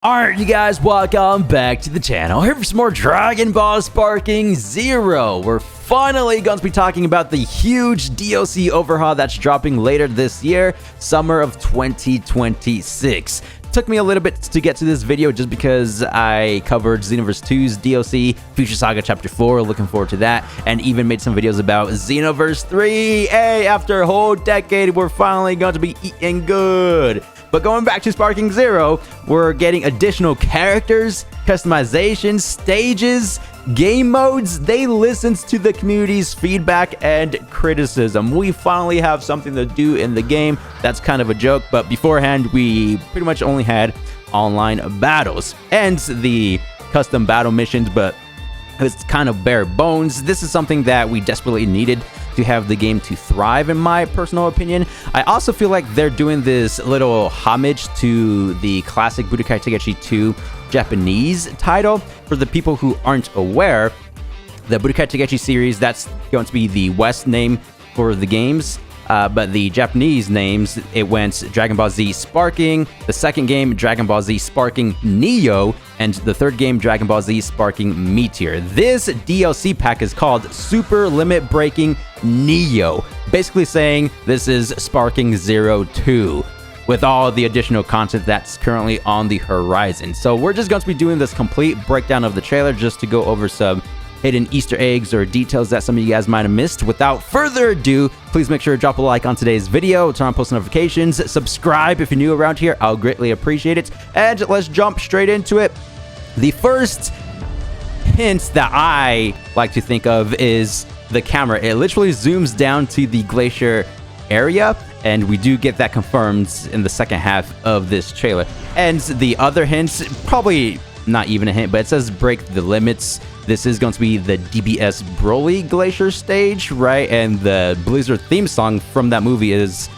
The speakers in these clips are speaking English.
Alright, you guys, welcome back to the channel. Here for some more Dragon Ball Sparking Zero. We're finally going to be talking about the huge DLC overhaul that's dropping later this year, summer of 2026. Took me a little bit to get to this video just because I covered Xenoverse 2's DLC, Future Saga Chapter 4, looking forward to that, and even made some videos about Xenoverse 3. Hey, after a whole decade, we're finally going to be eating good. But going back to Sparking Zero, we're getting additional characters, customizations, stages, game modes. They listened to the community's feedback and criticism. We finally have something to do in the game. That's kind of a joke, but beforehand, we pretty much only had online battles and the custom battle missions, but it's kind of bare bones. This is something that we desperately needed to have the game to thrive, in my personal opinion. I also feel like they're doing this little homage to the classic Budokai Tenkaichi 2 Japanese title. For the people who aren't aware, the Budokai Tenkaichi series, that's going to be the West name for the games. But the Japanese names, it went Dragon Ball Z Sparking, the second game, Dragon Ball Z Sparking Neo, and the third game, Dragon Ball Z Sparking Meteor. This DLC pack is called Super Limit Breaking Neo, basically saying this is Sparking Zero 2, with all the additional content that's currently on the horizon. So we're just going to be doing this complete breakdown of the trailer just to go over some hidden Easter eggs or details that some of you guys might have missed. Without further ado, please make sure to drop a like on today's video, turn on post notifications, subscribe if you're new around here. I'll greatly appreciate it. And let's jump straight into it. The first hint that I like to think of is the camera. It literally zooms down to the glacier area, and we do get that confirmed in the second half of this trailer. And the other hints, probably not even a hint, but it says break the limits. This is going to be the DBS Broly Glacier stage, right? And the Blizzard theme song from that movie is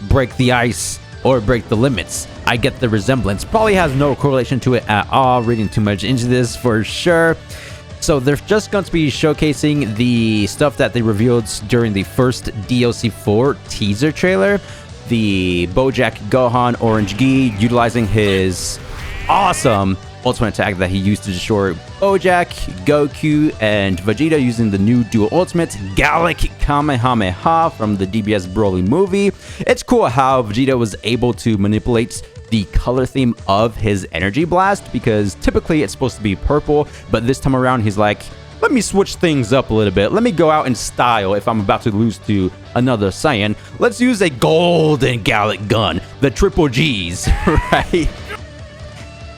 Break the Ice or Break the Limits. I get the resemblance. Probably has no correlation to it at all. Reading too much into this for sure. So they're just going to be showcasing the stuff that they revealed during the first DLC 4 teaser trailer. The Bojack Gohan Orange Gi utilizing his awesome ultimate attack that he used to destroy Bojack, Goku, and Vegeta using the new dual ultimate, Gallic Kamehameha from the DBS Broly movie. It's cool how Vegeta was able to manipulate the color theme of his energy blast, because typically it's supposed to be purple, but this time around he's like, let me switch things up a little bit. Let me go out in style if I'm about to lose to another Saiyan. Let's use a golden Gallic gun, the triple G's, right?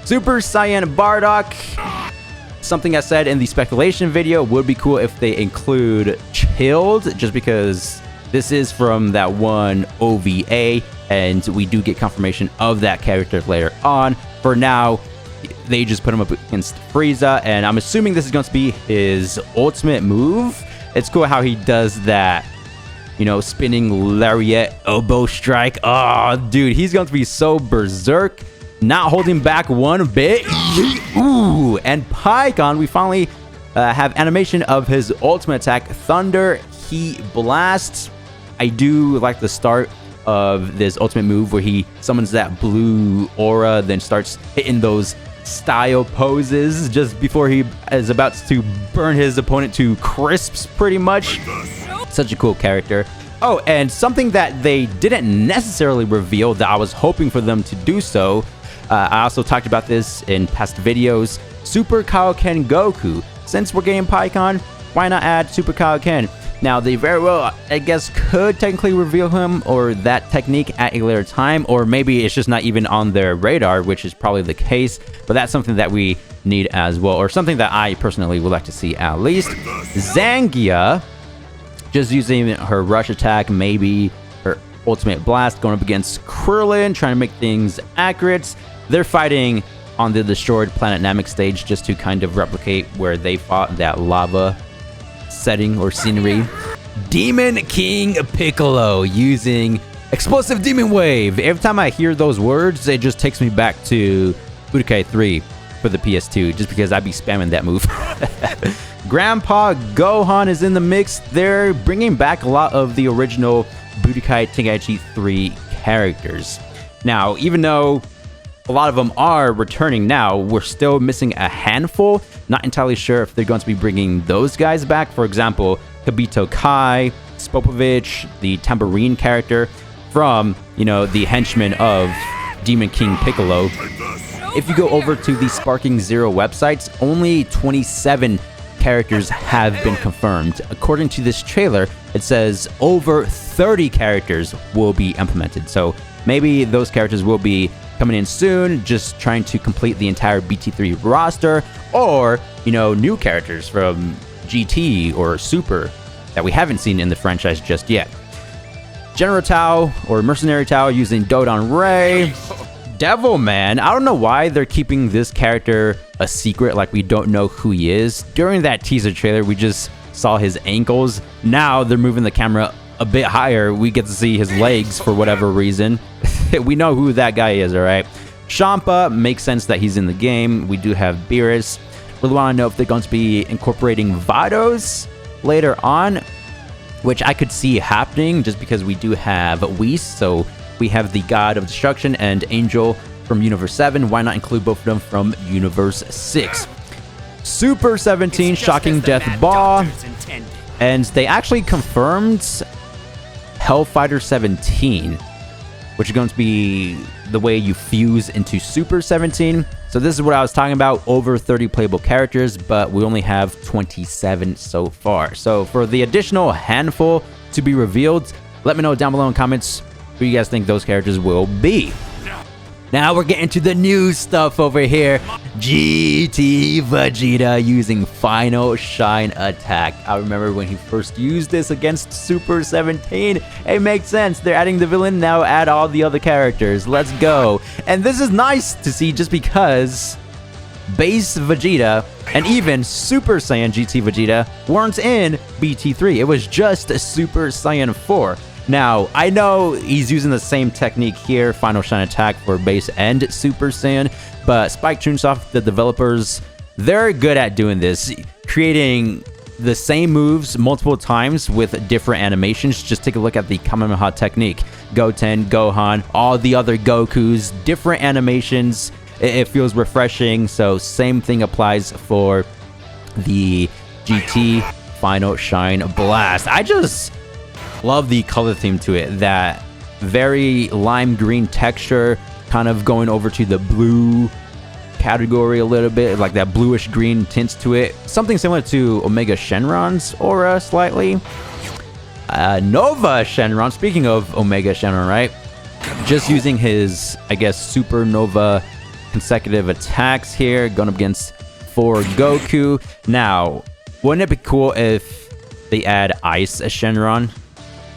Super Saiyan Bardock. Something I said in the speculation video, would be cool if they include Chilled, just because this is from that one OVA, and we do get confirmation of that character later on. For now, they just put him up against Frieza, and I'm assuming this is going to be his ultimate move. It's cool how he does that, you know, spinning lariat elbow strike. Oh, dude, he's going to be so berserk. Not holding back one bit. Ooh, and Pikkon, we finally have animation of his ultimate attack, Thunder Heat Blast. I do like the start of this ultimate move where he summons that blue aura, then starts hitting those style poses just before he is about to burn his opponent to crisps, pretty much. Such a cool character. Oh, and something that they didn't necessarily reveal that I was hoping for them to do so. I also talked about this in past videos. Super Kaioken Goku. Since we're getting Pikkon, why not add Super Kaioken? Now, they very well, I guess, could technically reveal him or that technique at a later time, or maybe it's just not even on their radar, which is probably the case, but that's something that we need as well, or something that I personally would like to see at least. Zangia, just using her rush attack, maybe her ultimate blast, going up against Krillin, trying to make things accurate. They're fighting on the destroyed planet Namek stage just to kind of replicate where they fought, that lava setting or scenery. Demon King Piccolo using Explosive Demon Wave. Every time I hear those words, it just takes me back to Budokai 3 for the PS2, just because I'd be spamming that move. Grandpa Gohan is in the mix. They're bringing back a lot of the original Budokai Tenkaichi 3 characters. Now, even though a lot of them are returning now. We're still missing a handful. Not entirely sure if they're going to be bringing those guys back. For example, Kabito Kai, Spopovich, the tambourine character from, the henchman of Demon King Piccolo. If you go over to the Sparking Zero websites, only 27 characters have been confirmed. According to this trailer, it says over 30 characters will be implemented. So maybe those characters will be coming in soon, just trying to complete the entire BT3 roster, or, new characters from GT or Super that we haven't seen in the franchise just yet. General Tao or Mercenary Tao using Dodon Ray. Devilman, I don't know why they're keeping this character a secret, like we don't know who he is. During that teaser trailer, we just saw his ankles. Now they're moving the camera a bit higher. We get to see his legs for whatever reason. We know who that guy is, all right? Champa, makes sense that he's in the game. We do have Beerus. Really want to know if they're going to be incorporating Vados later on, which I could see happening just because we do have Whis. So we have the God of Destruction and Angel from Universe 7. Why not include both of them from Universe 6? Super 17, Shocking Death Ball. And they actually confirmed Hellfighter 17, which is going to be the way you fuse into Super 17. So this is what I was talking about, over 30 playable characters, but we only have 27 so far. So for the additional handful to be revealed, let me know down below in comments who you guys think those characters will be. Now we're getting to the new stuff over here. GT Vegeta using Final Shine Attack. I remember when he first used this against Super 17. It makes sense. They're adding the villain, now add all the other characters. Let's go. And this is nice to see just because base Vegeta and even Super Saiyan GT Vegeta weren't in BT3. It was just Super Saiyan 4. Now, I know he's using the same technique here, Final Shine Attack for base and Super Saiyan, but Spike Chunsoft, the developers, they're good at doing this, creating the same moves multiple times with different animations. Just take a look at the Kamehameha technique. Goten, Gohan, all the other Gokus, different animations. It feels refreshing, so same thing applies for the GT Final Shine Blast. I just love the color theme to it, that very lime green texture, kind of going over to the blue category a little bit, like that bluish green tints to it. Something similar to Omega Shenron's aura slightly. Nova Shenron, speaking of Omega Shenron, right? Just using his, I guess, Supernova consecutive attacks here, going up against 4 Goku. Now, wouldn't it be cool if they add Ice Shenron?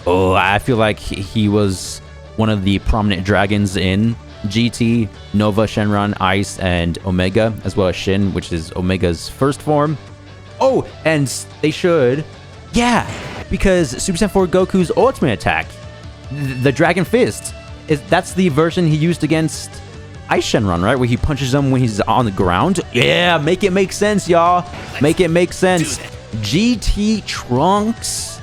Oh, I feel like he was one of the prominent dragons in GT, Nova, Shenron, Ice, and Omega, as well as Shin, which is Omega's first form. Oh, and they should, yeah, because Super Saiyan 4 Goku's ultimate attack, the Dragon Fist, that's the version he used against Ice Shenron, right? Where he punches him when he's on the ground. Yeah, make it make sense, y'all. Make it make sense. GT Trunks.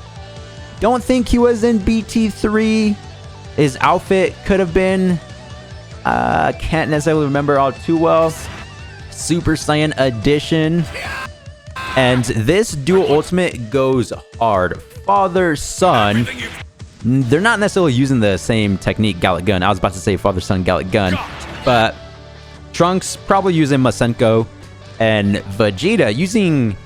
Don't think he was in BT3. His outfit could have been. Can't necessarily remember all too well. Super Saiyan Edition. And this dual ultimate goes hard. Father, son. They're not necessarily using the same technique, Gallic Gun. I was about to say Father, son, Gallic Gun. But Trunks probably using Masenko. And Vegeta using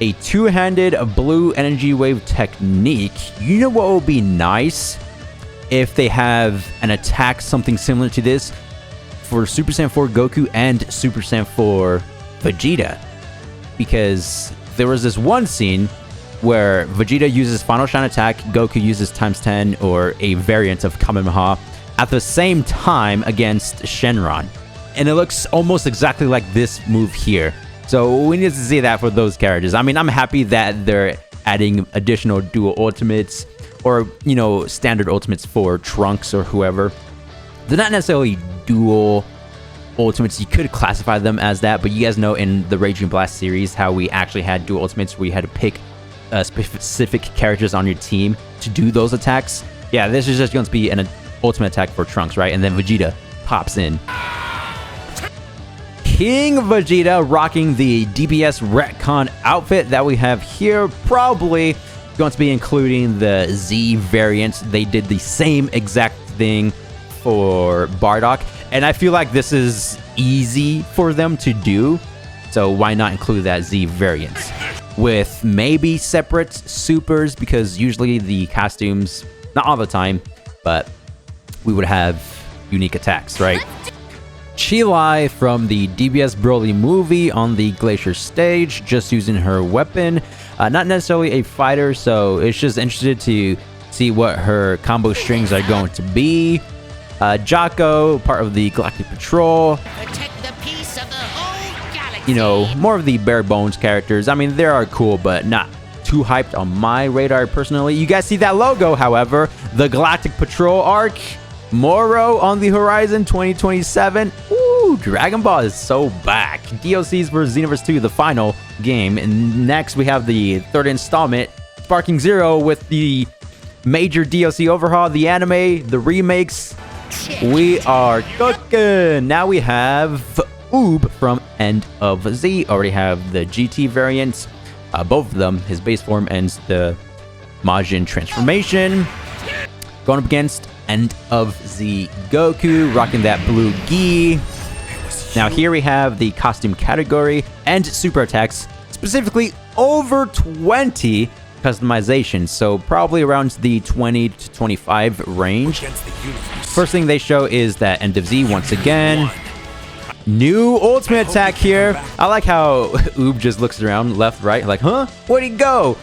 a two-handed blue energy wave technique. You know what would be nice? If they have an attack something similar to this for Super Saiyan 4 Goku and Super Saiyan 4 Vegeta. Because there was this one scene where Vegeta uses Final Shine Attack, Goku uses times 10 or a variant of Kamehameha at the same time against Shenron. And it looks almost exactly like this move here. So we need to see that for those characters. I mean, I'm happy that they're adding additional dual ultimates or, standard ultimates for Trunks or whoever. They're not necessarily dual ultimates. You could classify them as that, but you guys know in the Raging Blast series how we actually had dual ultimates where you had to pick specific characters on your team to do those attacks. Yeah, this is just going to be an ultimate attack for Trunks, right? And then Vegeta pops in. King Vegeta rocking the DBS retcon outfit that we have here. Probably going to be including the Z variant. They did the same exact thing for Bardock, and I feel like this is easy for them to do, so why not include that Z variant with maybe separate supers, because usually the costumes, not all the time, but we would have unique attacks, right? Chilai from the DBS Broly movie on the Glacier stage, just using her weapon. Not necessarily a fighter, so it's just interested to see what her combo strings are going to be. Jocko, part of the Galactic Patrol. Protect the peace of the whole galaxy. You know, more of the bare bones characters. I mean, they are cool, but not too hyped on my radar personally. You guys see that logo, however. The Galactic Patrol arc. Moro on the horizon 2027. Ooh, Dragon Ball is so back. DLCs for Xenoverse 2, the final game. And next we have the third installment, Sparking Zero, with the major DLC overhaul, the anime, the remakes. We are cooking. Now we have Oob from End of Z. Already have the GT variants. Both of them, his base form and the Majin transformation. Going up against End of Z Goku, rocking that blue gi. Now here we have the costume category and super attacks, specifically over 20 customizations, so probably around the 20 to 25 range. First thing they show is that End of Z once again. New ultimate attack here. I like how Oob just looks around left, right, like, huh? Where'd he go?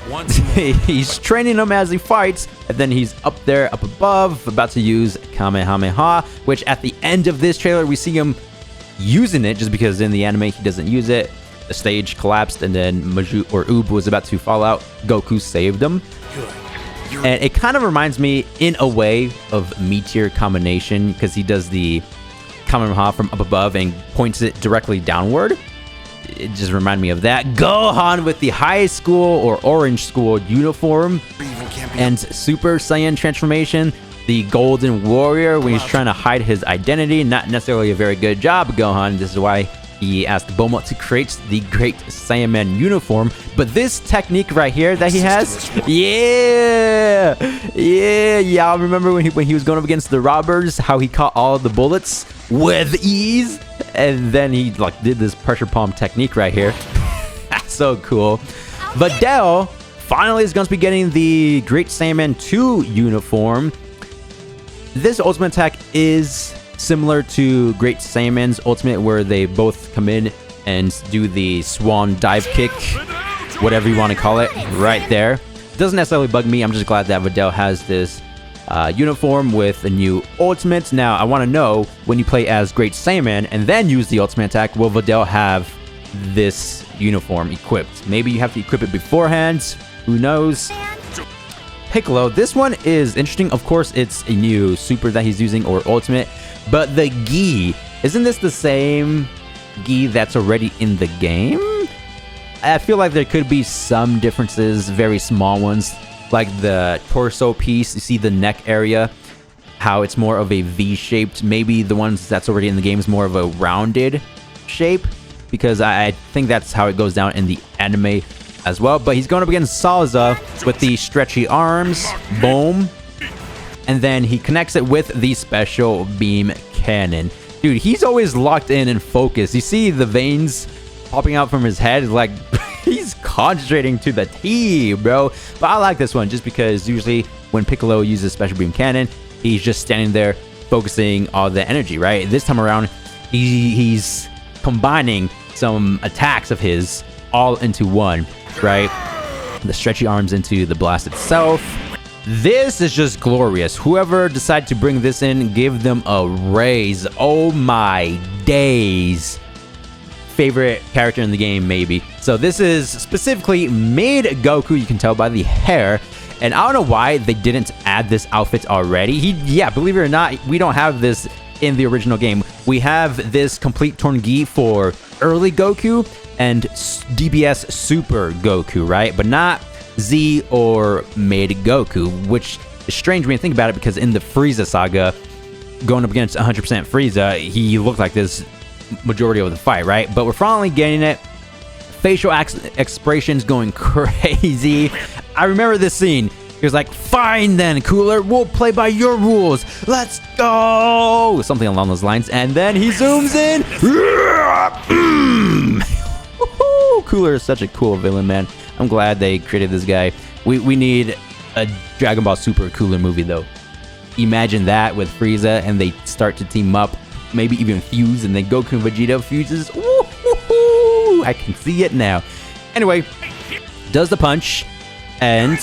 He's training him as he fights, and then he's up there, up above, about to use Kamehameha, which at the end of this trailer, we see him using it, just because in the anime he doesn't use it. The stage collapsed, and then Maju or Oob was about to fall out. Goku saved him. And it kind of reminds me, in a way, of Meteor Combination, because he does the Kamehameha from up above and points it directly downward. It just reminded me of that. Gohan with the high school or orange school uniform and Super Saiyan transformation. The Golden Warrior when he's trying to hide his identity. Not necessarily a very good job, Gohan. This is why he asked Bulma to create the Great Saiyaman uniform. But this technique right here that he has, yeah, y'all remember when he was going up against the robbers, how he caught all the bullets with ease, and then he like did this pressure palm technique right here. So cool. Videl finally is going to be getting the Great Saiyaman 2 uniform. This ultimate attack is similar to Great Saiyaman's ultimate, where they both come in and do the swan dive kick, whatever you want to call it, right there. Doesn't necessarily bug me. I'm just glad that Videl has this uniform with a new ultimate. Now, I want to know, when you play as Great Saiyaman and then use the ultimate attack, will Videl have this uniform equipped? Maybe you have to equip it beforehand. Who knows? Piccolo, this one is interesting. Of course, it's a new super that he's using, or ultimate. But the gi, isn't this the same gi that's already in the game? I feel like there could be some differences, very small ones, like the torso piece. You see the neck area, how it's more of a V-shaped. Maybe the ones that's already in the game is more of a rounded shape, because I think that's how it goes down in the anime as well. But he's going up against Salza with the stretchy arms. Boom. And then he connects it with the special beam cannon. Dude, he's always locked in and focused. You see the veins popping out from his head, like he's concentrating to the T, bro. But I like this one just because usually when Piccolo uses special beam cannon, he's just standing there focusing all the energy, right? This time around, he's combining some attacks of his all into one, right? The stretchy arms into the blast itself. This is just glorious. Whoever decided to bring this in, give them a raise. Oh my days. Favorite character in the game, maybe. So this is specifically made Goku, you can tell by the hair. And I don't know why they didn't add this outfit already. Yeah, believe it or not, we don't have this in the original game. We have this complete torn gi for early Goku and DBS Super Goku, right? But not Z or mid Goku, which is strange when you think about it, because in the Frieza saga, going up against 100% Frieza, he looked like this majority of the fight, right? But we're finally getting it. Facial expressions going crazy. I remember this scene. He was like, fine then, Cooler, we'll play by your rules. Let's go! Something along those lines. And then he zooms in. Cooler is such a cool villain, man. I'm glad they created this guy. We need a Dragon Ball Super Cooler movie, though. Imagine that with Frieza, and they start to team up, maybe even fuse, and then Goku and Vegeta fuses. I can see it now. Anyway, does the punch, and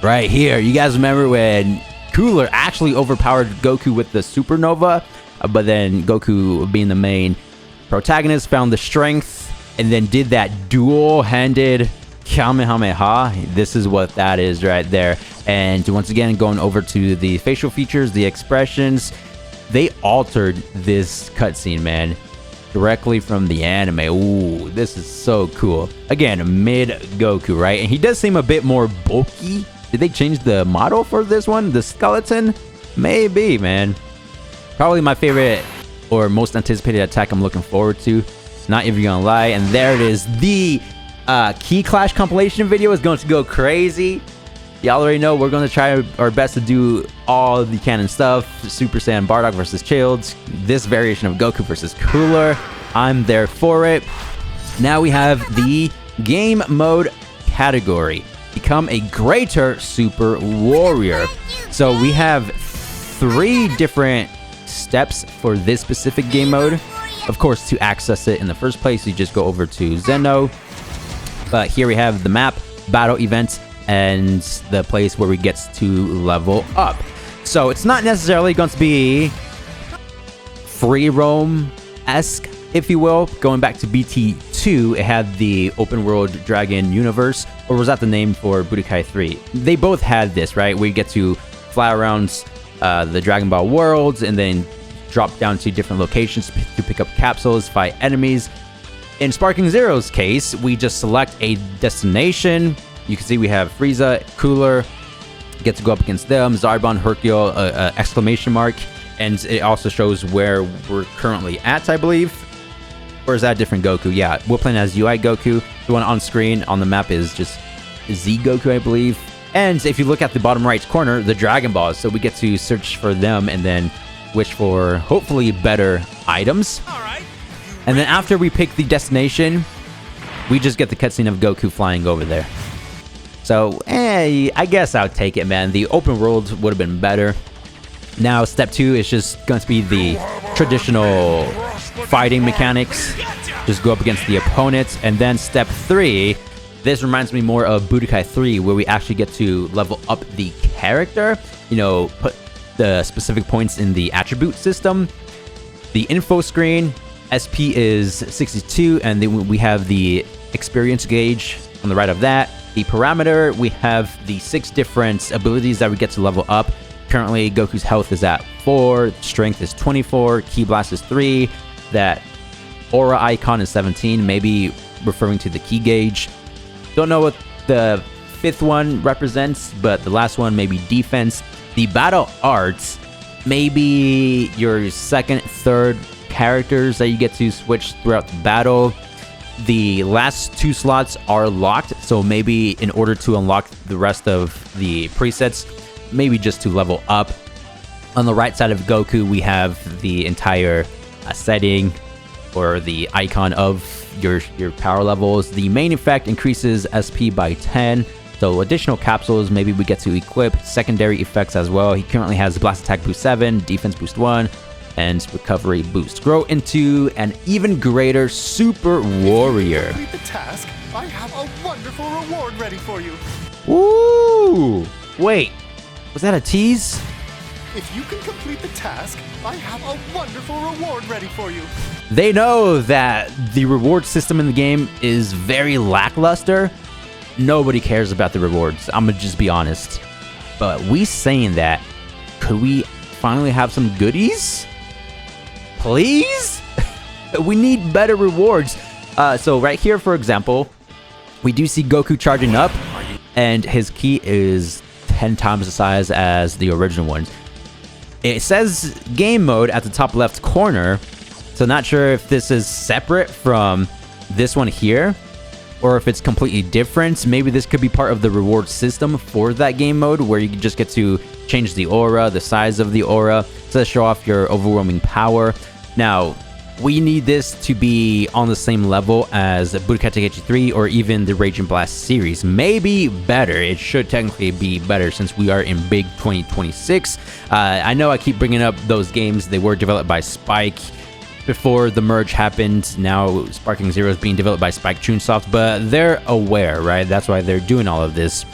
right here, you guys remember when Cooler actually overpowered Goku with the Supernova, but then Goku, being the main protagonist, found the strength, and then did that dual-handed Kamehameha. This is what that is right there. And once again, going over to the facial features, the expressions, they altered this cutscene, man, directly from the anime. Ooh, this is so cool. Again, mid Goku, right? And he does seem a bit more bulky. Did they change the model for this one? The skeleton? Maybe, man. Probably my favorite or most anticipated attack I'm looking forward to. Not even gonna lie. And there it is. The Key Clash compilation video is going to go crazy. Y'all already know we're going to try our best to do all the canon stuff. Super Saiyan Bardock versus Childs. This variation of Goku versus Cooler. I'm there for it. Now we have the game mode category. Become a greater Super Warrior. So we have 3 different steps for this specific game mode. Of course, to access it in the first place, you just go over to Zeno. But here we have the map, battle events, and the place where we get to level up. So it's not necessarily going to be free roam-esque, if you will. Going back to BT2, it had the open world dragon universe, or was that the name for Budokai 3? They both had this, right? We get to fly around the Dragon Ball worlds and then drop down to different locations to pick up capsules, fight enemies. In Sparking Zero's case, we just select a destination. You can see we have Frieza, Cooler, get to go up against them, Zarbon, Hercule, exclamation mark, and it also shows where we're currently at, I believe. Or is that a different Goku? Yeah, we're playing as UI Goku. The one on screen on the map is just Z Goku, I believe. And if you look at the bottom right corner, the Dragon Balls. So we get to search for them and then wish for hopefully better items. And then after we pick the destination, we just get the cutscene of Goku flying over there. So, I guess I'll take it, man. The open world would have been better. Now, step 2 is just going to be the traditional fighting mechanics. Just go up against the opponents. And then step 3, this reminds me more of Budokai 3, where we actually get to level up the character. You know, put the specific points in the attribute system. The info screen, SP is 62, and then we have the experience gauge on the right of that. The parameter, we have the 6 different abilities that we get to level up. Currently, Goku's health is at 4, strength is 24, Ki Blast is 3, that aura icon is 17, maybe referring to the Ki gauge. Don't know what the 5th one represents, but the last one may be defense. The battle arts, maybe your 2nd, 3rd characters that you get to switch throughout the battle. The last 2 slots are locked, so maybe in order to unlock the rest of the presets, maybe just to level up. On the right side of Goku, we have the entire setting or the icon of your power levels. The main effect increases SP by 10. So additional capsules, maybe we get to equip secondary effects as well. He currently has Blast Attack Boost 7, Defense Boost 1, and Recovery Boost. Grow into an even greater Super Warrior. Complete the task. I have a wonderful reward ready for you. Ooh! Wait, was that a tease? If you can complete the task, I have a wonderful reward ready for you. They know that the reward system in the game is very lackluster. Nobody cares about the rewards. I'm gonna just be honest. But we saying that, could we finally have some goodies? Please? We need better rewards. So right here, for example, we do see Goku charging up, and his ki is 10 times the size as the original one. It says game mode at the top left corner, So not sure if this is separate from this one here, or if it's completely different. Maybe this could be part of the reward system for that game mode, where you just get to change the aura, the size of the aura, to show off your overwhelming power. Now, we need this to be on the same level as Budokai Tenkaichi 3 or even the Rage and Blast series. Maybe better. It should technically be better since we are in big 2026. I know I keep bringing up those games. They were developed by Spike before the merge happened. Now Sparking Zero is being developed by Spike Chunsoft, but they're aware, right? That's why they're doing all of this.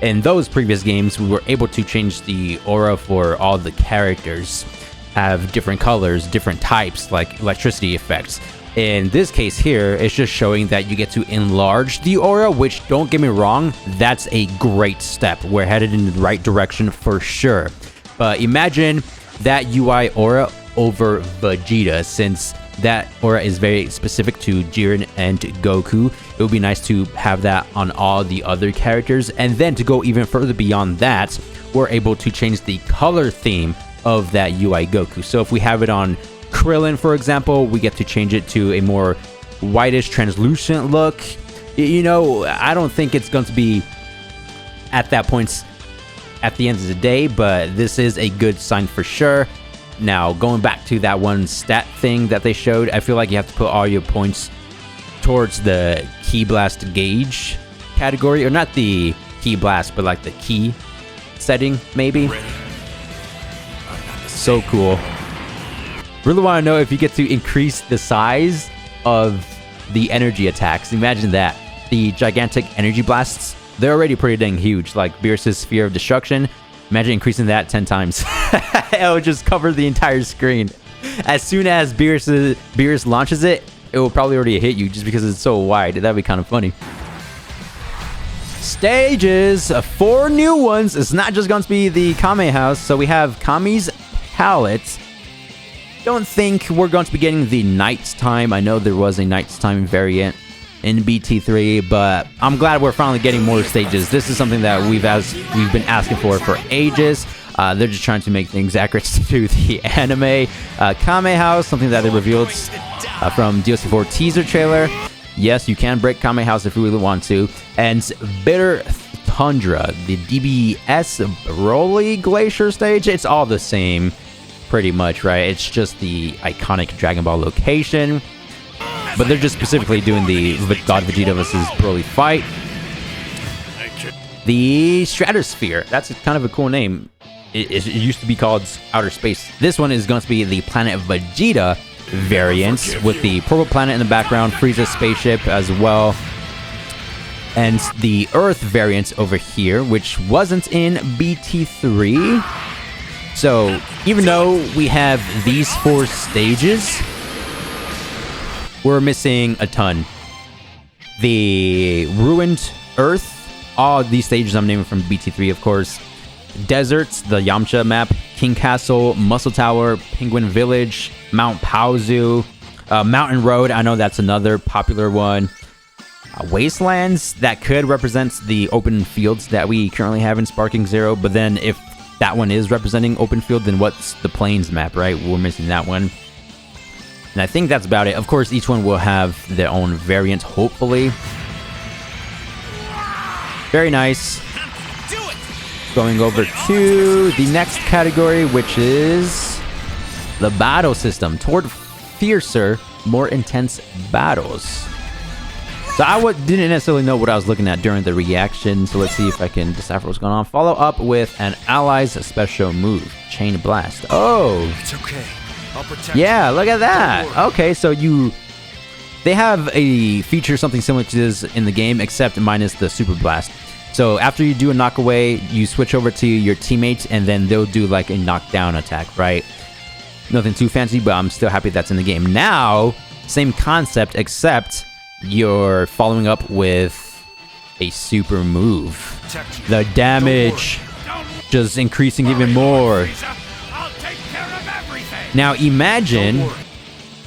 In those previous games, we were able to change the aura for all the characters, have different colors, different types, like electricity effects. In this case here, it's just showing that you get to enlarge the aura, which, don't get me wrong, that's a great step. We're headed in the right direction for sure. But imagine that UI aura over Vegeta, since that aura is very specific to Jiren and Goku. It would be nice to have that on all the other characters. And then to go even further beyond that, we're able to change the color theme of that UI Goku. So if we have it on Krillin, for example, we get to change it to a more whitish, translucent look. You know, I don't think it's going to be at that point at the end of the day, but this is a good sign for sure. Now, going back to that one stat thing that they showed, I feel like you have to put all your points towards the Ki Blast gauge category, or not the Ki Blast, but like the key setting, maybe. So cool. Really want to know if you get to increase the size of the energy attacks. Imagine that. The gigantic energy blasts, they're already pretty dang huge, like Beerus's Sphere of Destruction. Imagine increasing that 10 times. It would just cover the entire screen. As soon as Beerus launches it, it will probably already hit you just because it's so wide. That'd be kind of funny. Stages, 4 new ones. It's not just going to be the Kame house. So we have Kami's Palette. Don't think we're going to be getting the Night's Time. I know there was a Night's Time variant in BT3, but I'm glad we're finally getting more stages. This is something that we've been asking for ages. They're just trying to make things accurate to the anime. Kame House, something that they revealed from DLC 4 teaser trailer. Yes, you can break Kame House if you really want to. And Bitter Tundra, the DBS Broly Glacier stage. It's all the same, pretty much, right? It's just the iconic Dragon Ball location. But they're just specifically doing the God Vegeta vs. Broly fight. The Stratosphere. That's kind of a cool name. It used to be called Outer Space. This one is going to be the Planet Vegeta variant with the purple planet in the background, Frieza's spaceship as well. And the Earth variant over here, which wasn't in BT3. So even though we have these 4 stages, we're missing a ton. The Ruined Earth, all these stages I'm naming from BT3, of course. Deserts, the Yamcha map, King Castle, Muscle Tower, Penguin Village, Mount Paozu, Mountain Road, I know that's another popular one. Wastelands, that could represent the open fields that we currently have in Sparking Zero, but then if that one is representing open field, then what's the Plains map, right? We're missing that one. And I think that's about it. Of course, each one will have their own variant, hopefully. Very nice. Going over to the next category, which is the battle system. Toward fiercer, more intense battles. So I didn't necessarily know what I was looking at during the reaction. So let's see if I can decipher what's going on. Follow up with an ally's special move, Chain Blast. Oh. It's okay. I'll protect Yeah, you. look at that. Okay, so they have a feature something similar to this in the game, except minus the Super Blast. So after you do a knockaway, you switch over to your teammates, and then they'll do like a knockdown attack, right? Nothing too fancy, but I'm still happy that's in the game. Now, same concept, except you're following up with a super move. The damage just increasing even more. Now imagine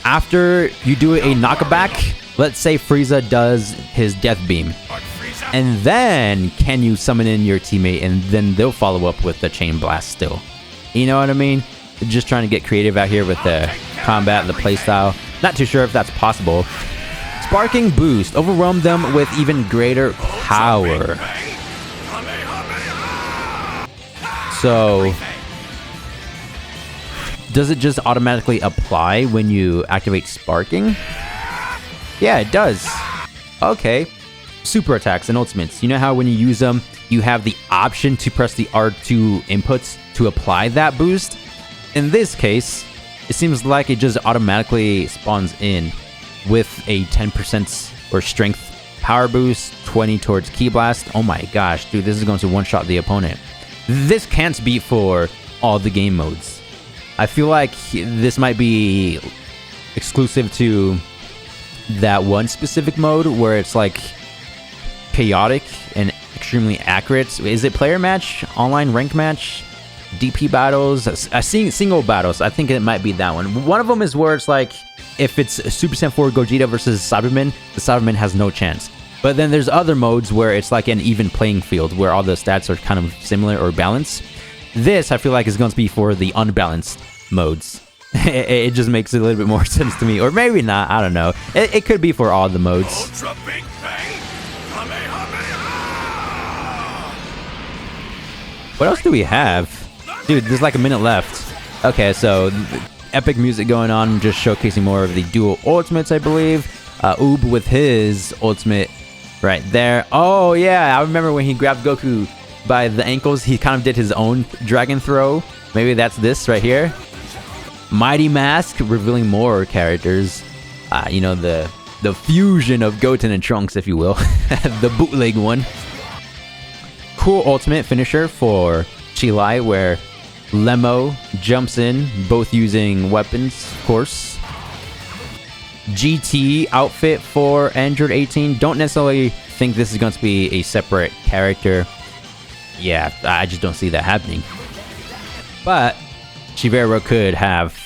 after you do a knockaback, let's say Frieza does his Death Beam. And then can you summon in your teammate and then they'll follow up with the Chain Blast still. You know what I mean? Just trying to get creative out here with the combat, the playstyle. Not too sure if that's possible. Sparking boost. Overwhelm them with even greater power. So, does it just automatically apply when you activate sparking? Yeah, it does. Okay. Super attacks and ultimates. You know how when you use them, you have the option to press the R2 inputs to apply that boost? In this case, it seems like it just automatically spawns in with a 10% or strength power boost, 20 towards ki blast. Oh my gosh, dude, this is going to one-shot the opponent. This can't be for all the game modes. I feel like this might be exclusive to that one specific mode where it's like chaotic and extremely accurate. Is it player match, online rank match, DP battles, single battles? I think it might be that one. One of them is where it's like if it's Super Saiyan 4 Gogeta versus Cyberman, the Cyberman has no chance. But then there's other modes where it's like an even playing field where all the stats are kind of similar or balanced. This, I feel like, is going to be for the unbalanced modes. It just makes it a little bit more sense to me. Or maybe not, I don't know. It could be for all the modes. Ultra Big Bang. What else do we have? Dude, there's like a minute left. Okay, so epic music going on, just showcasing more of the dual ultimates, I believe. Oob with his ultimate right there. Oh yeah, I remember when he grabbed Goku by the ankles, he kind of did his own dragon throw. Maybe that's this right here. Mighty Mask, revealing more characters. You know, the fusion of Goten and Trunks, if you will. The bootleg one. Cool ultimate finisher for Chilai, where Lemo jumps in, both using weapons, of course. GT outfit for Android 18. Don't necessarily think this is going to be a separate character. Yeah, I just don't see that happening. But Chivero could have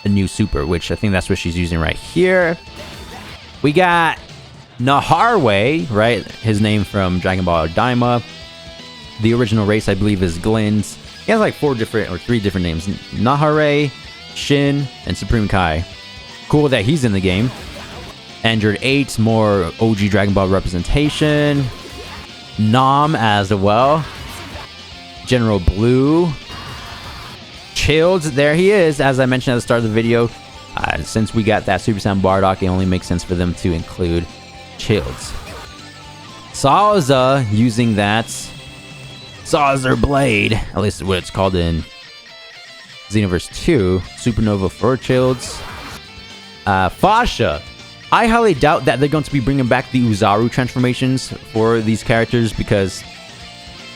a new super, which I think that's what she's using right here. We got Naharwe, right? His name from Dragon Ball Daima. The original race, I believe, is Glenn's. He has like 3 different names. Nahare, Shin, and Supreme Kai. Cool that he's in the game. Android 8, more OG Dragon Ball representation. Nam as well. General Blue. Chilled, there he is. As I mentioned at the start of the video, since we got that Super Saiyan Bardock, it only makes sense for them to include Chilled. Salza using that Saucer Blade, at least what it's called in Xenoverse 2. Supernova for Childs. Fasha. I highly doubt that they're going to be bringing back the Uzaru transformations for these characters because...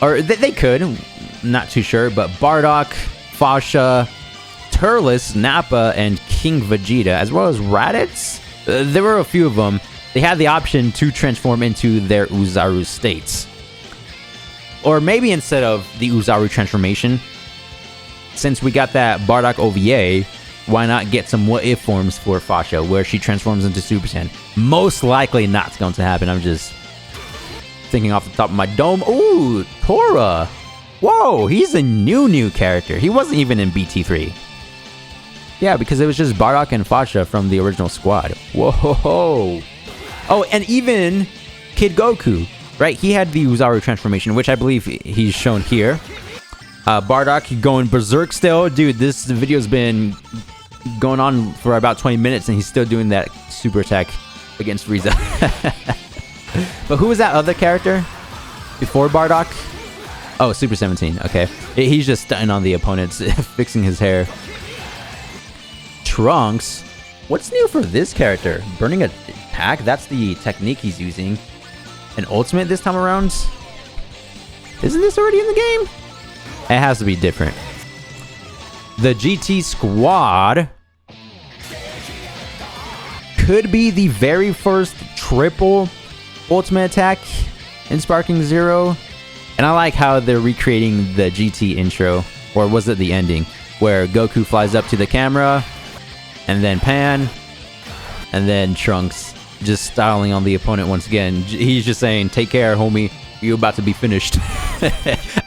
Or they could. Not too sure. But Bardock, Fasha, Turles, Nappa, and King Vegeta, as well as Raditz. There were a few of them. They had the option to transform into their Uzaru states. Or maybe instead of the Uzaru transformation, since we got that Bardock OVA, why not get some what-if forms for Fasha, where she transforms into Super Saiyan? Most likely not going to happen. I'm just thinking off the top of my dome. Ooh, Tora. Whoa, he's a new character. He wasn't even in BT3. Yeah, because it was just Bardock and Fasha from the original squad. Whoa. Oh, and even Kid Goku, right? He had the Uzaru transformation, which I believe he's shown here. Bardock going berserk still. Dude, this video's been going on for about 20 minutes, and he's still doing that super attack against Frieza. But who was that other character before Bardock? Oh, Super 17. Okay. He's just stunting on the opponents, fixing his hair. Trunks. What's new for this character? Burning attack? That's the technique he's using. An ultimate this time around? Isn't this already in the game? It has to be different. The GT Squad could be the very first triple ultimate attack in Sparking Zero. And I like how they're recreating the GT intro, or was it the ending, where Goku flies up to the camera, and then Pan, and then Trunks just styling on the opponent once again. He's just saying, take care, homie. You're about to be finished.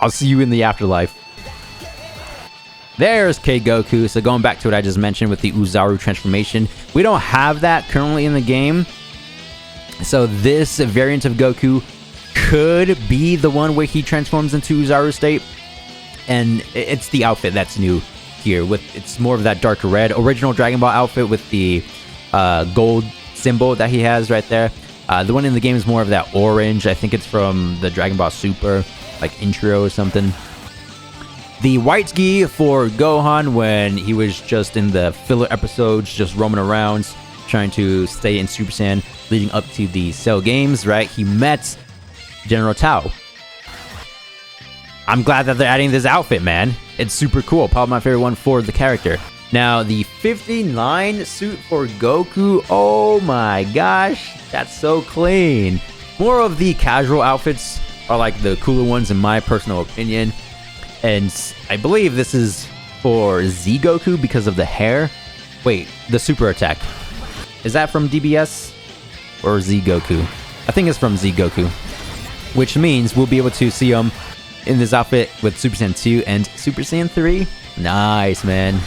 I'll see you in the afterlife. There's K Goku. So going back to what I just mentioned with the Uzaru transformation, we don't have that currently in the game. So this variant of Goku could be the one where he transforms into Uzaru state. And it's the outfit that's new here. It's more of that dark red original Dragon Ball outfit with the gold symbol that he has right there. The one in the game is more of that orange. I think it's from the Dragon Ball Super, like intro or something. The white gi for Gohan when he was just in the filler episodes, just roaming around, trying to stay in Super Saiyan, leading up to the Cell games, right? He met General Tao. I'm glad that they're adding this outfit, man. It's super cool. Probably my favorite one for the character. Now, the 59 suit for Goku, oh my gosh, that's so clean. More of the casual outfits are like the cooler ones in my personal opinion. And I believe this is for Z Goku because of the hair. Wait, the super attack. Is that from DBS or Z Goku? I think it's from Z Goku. Which means we'll be able to see him in this outfit with Super Saiyan 2 and Super Saiyan 3. Nice, man.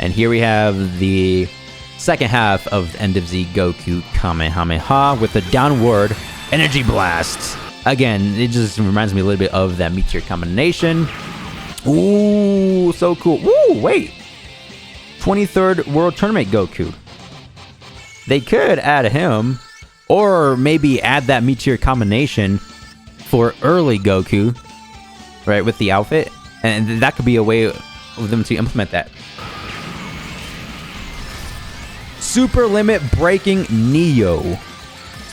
And here we have the second half of End of Z Goku Kamehameha with the downward energy blast. Again, it just reminds me a little bit of that Meteor combination. Ooh, so cool. Ooh, wait. 23rd World Tournament Goku. They could add him, or maybe add that Meteor combination for early Goku, right, with the outfit. And that could be a way of them to implement that. Super Limit Breaking Neo.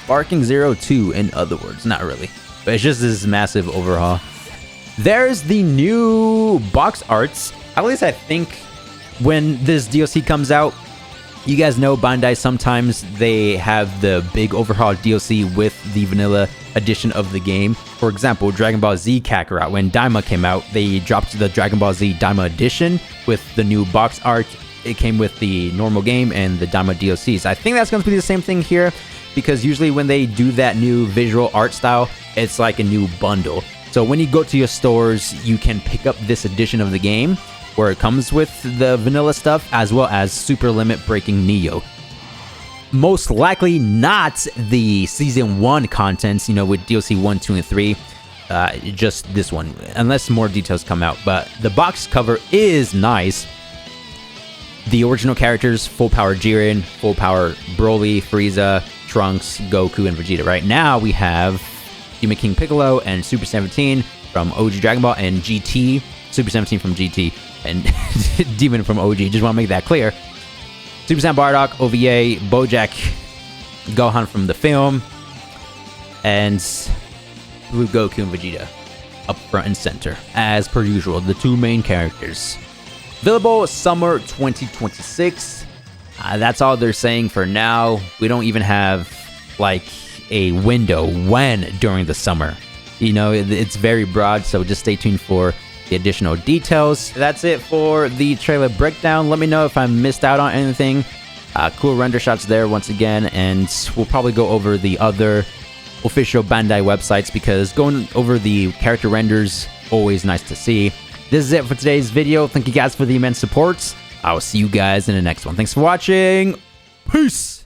Sparking 02, in other words. Not really. But it's just this massive overhaul. There's the new box arts. At least I think when this DLC comes out, you guys know Bandai sometimes they have the big overhaul DLC with the vanilla edition of the game. For example, Dragon Ball Z Kakarot. When Daima came out, they dropped the Dragon Ball Z Daima edition with the new box art. It came with the normal game and the Daima DLCs. I think that's going to be the same thing here, because usually when they do that new visual art style, it's like a new bundle. So when you go to your stores, you can pick up this edition of the game where it comes with the vanilla stuff as well as Super Limit Breaking Neo. Most likely not the Season 1 contents, you know, with DLC 1, 2, and 3. Just this one, unless more details come out. But the box cover is nice. The original characters, Full Power Jiren, Full Power Broly, Frieza, Trunks, Goku, and Vegeta. Right now we have Demon King Piccolo and Super 17 from OG Dragon Ball, and GT, Super 17 from GT, and Demon from OG. Just want to make that clear. Super Saiyan Bardock, OVA, Bojack, Gohan from the film, and Blue Goku and Vegeta up front and center, as per usual, the two main characters. Available summer 2026. That's all they're saying for now. We don't even have like a window when during the summer. You know, it's very broad, so just stay tuned for the additional details. That's it for the trailer breakdown. Let me know if I missed out on anything. Cool render shots there once again, and we'll probably go over the other official Bandai websites, because going over the character renders, always nice to see. This is it for today's video. Thank you guys for the immense support. I will see you guys in the next one. Thanks for watching. Peace!